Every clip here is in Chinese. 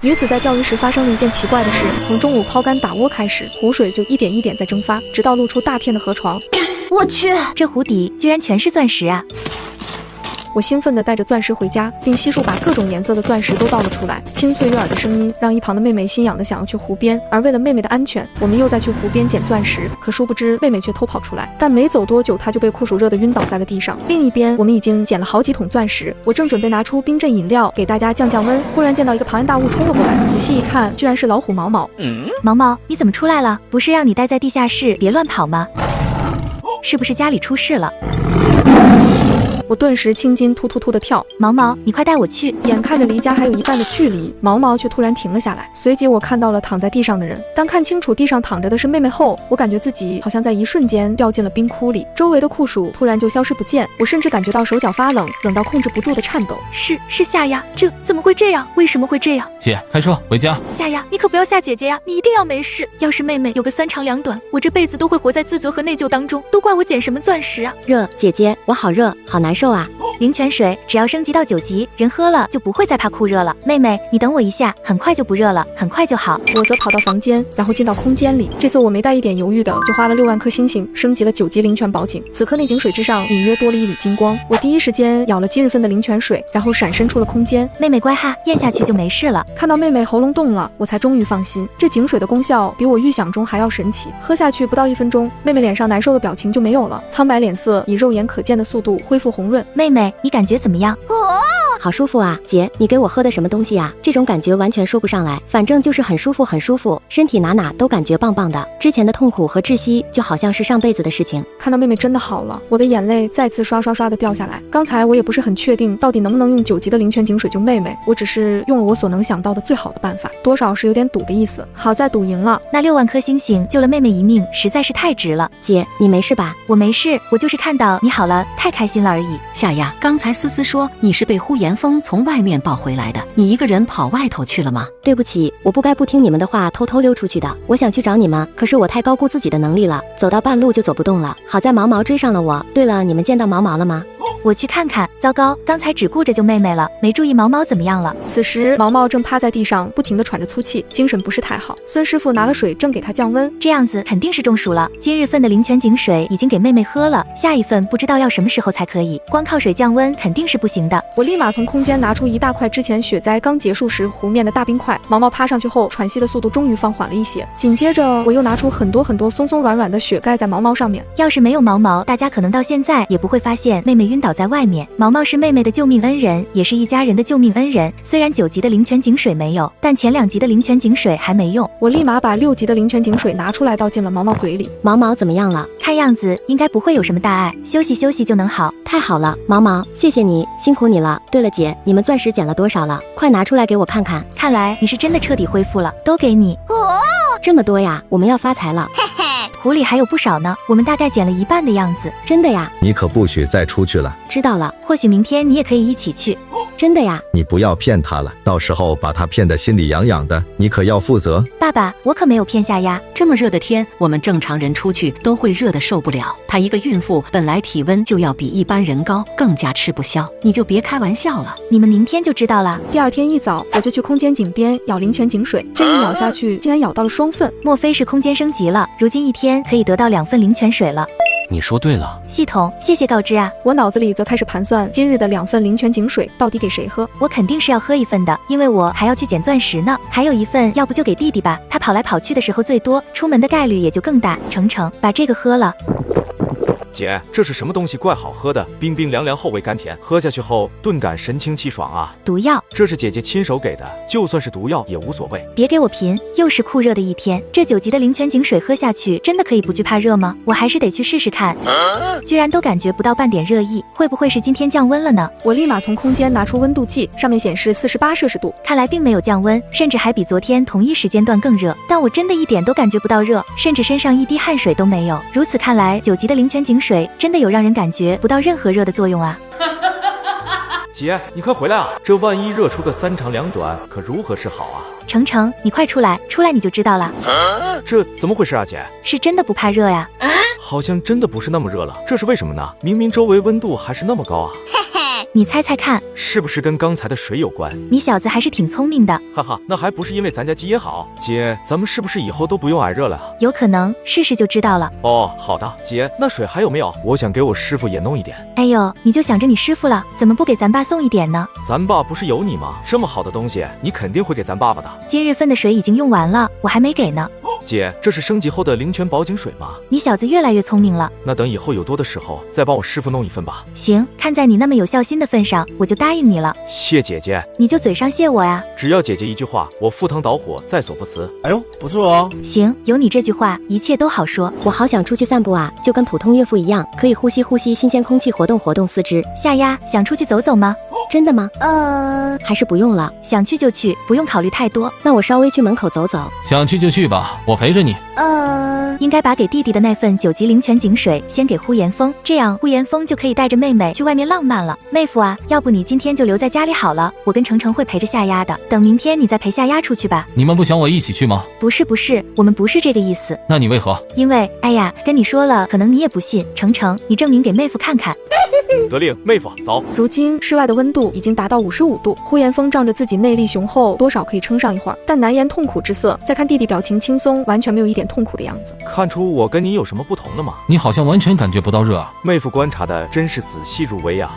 女子在钓鱼时发生了一件奇怪的事，从中午抛竿打窝开始，湖水就一点一点在蒸发，直到露出大片的河床。我去，这湖底居然全是钻石啊！我兴奋地带着钻石回家，并悉数把各种颜色的钻石都倒了出来。清脆悦耳的声音让一旁的妹妹心痒地想要去湖边，而为了妹妹的安全，我们又再去湖边捡钻石。可殊不知，妹妹却偷跑出来，但没走多久，她就被酷暑热得晕倒在了地上。另一边，我们已经捡了好几桶钻石，我正准备拿出冰镇饮料给大家降降温，忽然见到一个庞然大物冲了过来，仔细一看，居然是老虎毛毛。毛毛，你怎么出来了？不是让你待在地下室别乱跑吗？是不是家里出事了？我顿时青筋突突突的跳，毛毛，你快带我去！眼看着离家还有一半的距离，毛毛却突然停了下来。随即我看到了躺在地上的人，当看清楚地上躺着的是妹妹后，我感觉自己好像在一瞬间掉进了冰窟里，周围的酷暑突然就消失不见，我甚至感觉到手脚发冷，冷到控制不住的颤抖。是夏丫，这怎么会这样？为什么会这样？姐，开车回家。夏丫，你可不要吓姐姐呀，你一定要没事。要是妹妹有个三长两短，我这辈子都会活在自责和内疚当中，都怪我捡什么钻石啊！热，姐姐，我好热，好难受啊！灵泉水只要升级到9级，人喝了就不会再怕酷热了。妹妹，你等我一下，很快就不热了，很快就好。我则跑到房间，然后进到空间里。这次我没带一点犹豫的，就花了6万颗星星升级了9级灵泉宝井。此刻那井水之上隐约多了一缕金光，我第一时间舀了今日份的灵泉水，然后闪身出了空间。妹妹乖哈，咽下去就没事了。看到妹妹喉咙动了，我才终于放心。这井水的功效比我预想中还要神奇。喝下去不到1分钟，妹妹脸上难受的表情就没有了，苍白脸色以肉眼可见的速度恢复红润。妹妹，你感觉怎么样？好舒服啊，姐，你给我喝的什么东西呀？这种感觉完全说不上来，反正就是很舒服，很舒服，身体哪都感觉棒棒的。之前的痛苦和窒息就好像是上辈子的事情。看到妹妹真的好了，我的眼泪再次刷刷刷的掉下来。刚才我也不是很确定到底能不能用9级的灵泉井水救妹妹，我只是用了我所能想到的最好的办法，多少是有点赌的意思。好在赌赢了，那6万颗星星救了妹妹一命，实在是太值了。姐，你没事吧？我没事，我就是看到你好了，太开心了而已。夏丫，刚才思思说你是被呼延风从外面抱回来的，你一个人跑外头去了吗？对不起，我不该不听你们的话，偷偷溜出去的。我想去找你们，可是我太高估自己的能力了，走到半路就走不动了。好在毛毛追上了我。对了，你们见到毛毛了吗？我去看看。糟糕，刚才只顾着救妹妹了，没注意毛毛怎么样了。此时毛毛正趴在地上，不停地喘着粗气，精神不是太好。孙师傅拿了水正给他降温，这样子肯定是中暑了。今日份的灵泉井水已经给妹妹喝了，下一份不知道要什么时候才可以，光靠水降温肯定是不行的。我立马从空间拿出一大块之前雪灾刚结束时湖面的大冰块，毛毛趴上去后，喘息的速度终于放缓了一些。紧接着我又拿出很多松松软软的雪盖在毛毛上面。要是没有毛毛，大家可能到现在也不会发现妹妹晕倒在外面。毛毛是妹妹的救命恩人，也是一家人的救命恩人。虽然9级的灵泉井水没有，但前2级的灵泉井水还没用。我立马把6级的灵泉井水拿出来倒进了毛毛嘴里。毛毛怎么样了？看样子应该不会有什么大碍，休息休息就能好。太好了，毛毛，谢谢你，辛苦你了。对了姐，你们钻石捡了多少了？快拿出来给我看看。看来你是真的彻底恢复了，都给你。这么多呀，我们要发财了。湖里还有不少呢，我们大概捡了1半的样子。真的呀？你可不许再出去了。知道了。或许明天你也可以一起去。真的呀？你不要骗他了，到时候把他骗得心里痒痒的，你可要负责。爸爸，我可没有骗夏丫。这么热的天，我们正常人出去都会热得受不了。她一个孕妇本来体温就要比一般人高，更加吃不消，你就别开玩笑了。你们明天就知道了。第2天一早，我就去空间井边舀灵泉井水，这一舀下去竟然舀到了2份，莫非是空间升级了？如今1天可以得到2份灵泉水了。你说对了，系统，谢谢告知啊。我脑子里则开始盘算今日的2份灵泉井水到底给谁喝。我肯定是要喝1份的，因为我还要去捡钻石呢。还有1份，要不就给弟弟吧，他跑来跑去的时候最多，出门的概率也就更大。程程，把这个喝了。姐，这是什么东西？怪好喝的，冰冰凉凉，后味甘甜，喝下去后顿感神清气爽啊！毒药，这是姐姐亲手给的，就算是毒药也无所谓。别给我贫，又是酷热的一天，这9级的灵泉井水喝下去，真的可以不惧怕热吗？我还是得去试试看。居然都感觉不到半点热意，会不会是今天降温了呢？我立马从空间拿出温度计，上面显示48摄氏度，看来并没有降温，甚至还比昨天同一时间段更热。但我真的一点都感觉不到热，甚至身上一滴汗水都没有。如此看来，9级的灵泉井水真的有让人感觉不到任何热的作用啊。姐，你快回来啊！这万一热出个3长2短，可如何是好啊？程程，你快出来，出来你就知道了。这怎么回事啊，姐？是真的不怕热呀？好像真的不是那么热了，这是为什么呢？明明周围温度还是那么高啊。你猜猜看，是不是跟刚才的水有关？你小子还是挺聪明的。哈哈，那还不是因为咱家基因好。姐，咱们是不是以后都不用挨热了啊？有可能，试试就知道了。哦，好的。姐，那水还有没有？我想给我师傅也弄一点。哎呦，你就想着你师傅了，怎么不给咱爸送一点呢？咱爸不是有你吗？这么好的东西，你肯定会给咱爸爸的。今日份的水已经用完了，我还没给呢。姐，这是升级后的灵泉宝井水吗？你小子越来越聪明了。那等以后有多的时候，再帮我师傅弄一份吧。行，看在你那么有孝心的份上，我就答应你了。谢姐姐，你就嘴上谢我呀。只要姐姐一句话，我赴汤蹈火，在所不辞。哎呦，不错哦。行，有你这句话，一切都好说。我好想出去散步啊，就跟普通岳父一样，可以呼吸新鲜空气，活动四肢。夏丫，想出去走走吗？真的吗？还是不用了。想去就去，不用考虑太多。那我稍微去门口走走。想去就去吧，我陪着你。应该把给弟弟的那份9级灵泉井水先给呼延峰，这样呼延峰就可以带着妹妹去外面浪漫了。妹夫啊，要不你今天就留在家里好了，我跟程程会陪着夏丫的，等明天你再陪夏丫出去吧。你们不想我一起去吗？不是，我们不是这个意思。那你为何？因为，哎呀，跟你说了，可能你也不信。程程，你证明给妹夫看看。得令，妹夫走。如今室外的温度已经达到55度，呼延峰仗着自己内力雄厚，多少可以撑上一会儿，但难言痛苦之色。再看弟弟表情轻松，完全没有一点痛苦的样子。看出我跟你有什么不同了吗？你好像完全感觉不到热啊。妹夫观察的真是仔细入微啊。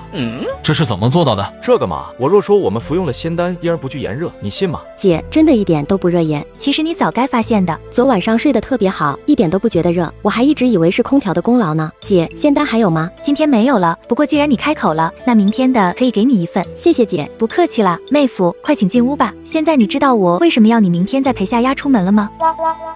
这是怎么做到的？这个嘛，我若说我们服用了仙丹，因而不惧炎热，你信吗？姐，真的一点都不热眼。其实你早该发现的，昨晚上睡得特别好，一点都不觉得热，我还一直以为是空调的功劳呢。姐，仙丹还有吗？今天没有了，不过既然你开口了，那明天的可以给你一份。谢谢姐。不客气了，妹夫，快请进屋吧。现在你知道我为什么要你明天再陪夏丫出门了吗？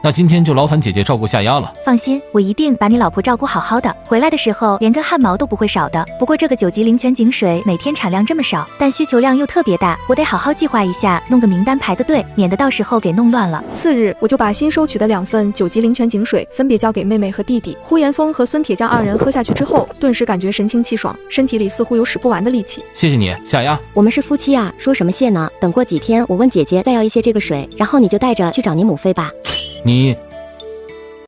那今天就劳烦姐姐照顾夏丫了。放心，我一定把你老婆照顾好好的，回来的时候连根汗毛都不会少的。不过这个9级灵泉井水每天产量这么少，但需求量又特别大，我得好好计划一下，弄个名单排个队，免得到时候给弄乱了。次日，我就把新收取的2份9级灵泉井水分别交给妹妹和弟弟。呼延峰和孙铁匠2人喝下去之后，顿时感觉神清气爽，身体里似乎有使不完的力气。谢谢你，夏丫。我们是夫妻啊，说什么谢呢？等过几天我问姐姐再要一些这个水，然后你就带着去找你母妃吧。你